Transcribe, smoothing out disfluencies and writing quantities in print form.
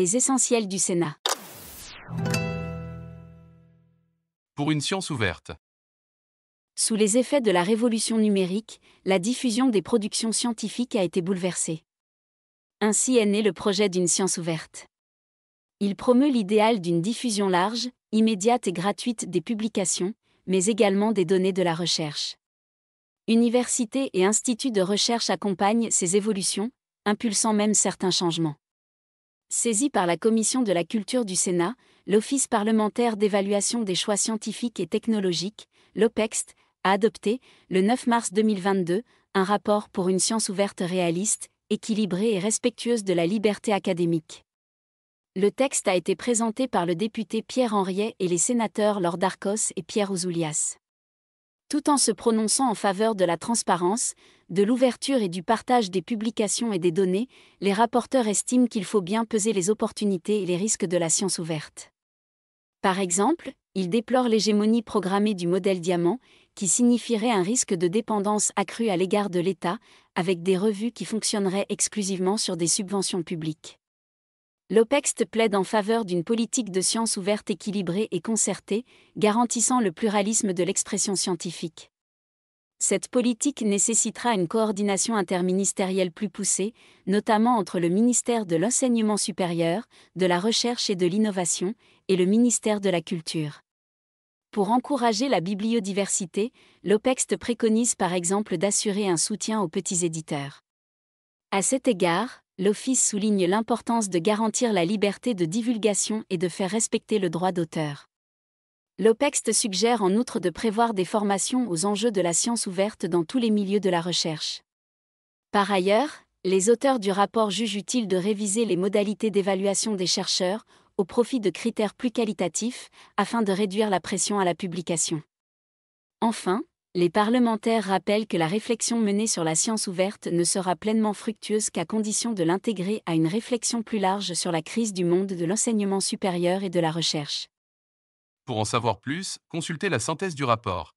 Les essentiels du Sénat. Pour une science ouverte. Sous les effets de la révolution numérique, la diffusion des productions scientifiques a été bouleversée. Ainsi est né le projet d'une science ouverte. Il promeut l'idéal d'une diffusion large, immédiate et gratuite des publications, mais également des données de la recherche. Universités et instituts de recherche accompagnent ces évolutions, impulsant même certains changements. Saisi par la Commission de la culture du Sénat, l'Office parlementaire d'évaluation des choix scientifiques et technologiques, l'OPEXT, a adopté, le 9 mars 2022, un rapport pour une science ouverte réaliste, équilibrée et respectueuse de la liberté académique. Le texte a été présenté par le député Pierre Henriet et les sénateurs Laure Darcos et Pierre Ouzoulias. Tout en se prononçant en faveur de la transparence, de l'ouverture et du partage des publications et des données, les rapporteurs estiment qu'il faut bien peser les opportunités et les risques de la science ouverte. Par exemple, ils déplorent l'hégémonie programmée du modèle diamant, qui signifierait un risque de dépendance accrue à l'égard de l'État, avec des revues qui fonctionneraient exclusivement sur des subventions publiques. L'OPEXT plaide en faveur d'une politique de science ouverte équilibrée et concertée, garantissant le pluralisme de l'expression scientifique. Cette politique nécessitera une coordination interministérielle plus poussée, notamment entre le ministère de l'Enseignement supérieur, de la Recherche et de l'Innovation, et le ministère de la Culture. Pour encourager la bibliodiversité, l'OPEXT préconise par exemple d'assurer un soutien aux petits éditeurs. À cet égard, l'Office souligne l'importance de garantir la liberté de divulgation et de faire respecter le droit d'auteur. L'OPEXT suggère en outre de prévoir des formations aux enjeux de la science ouverte dans tous les milieux de la recherche. Par ailleurs, les auteurs du rapport jugent utile de réviser les modalités d'évaluation des chercheurs, au profit de critères plus qualitatifs, afin de réduire la pression à la publication. Enfin, les parlementaires rappellent que la réflexion menée sur la science ouverte ne sera pleinement fructueuse qu'à condition de l'intégrer à une réflexion plus large sur la crise du monde de l'enseignement supérieur et de la recherche. Pour en savoir plus, consultez la synthèse du rapport.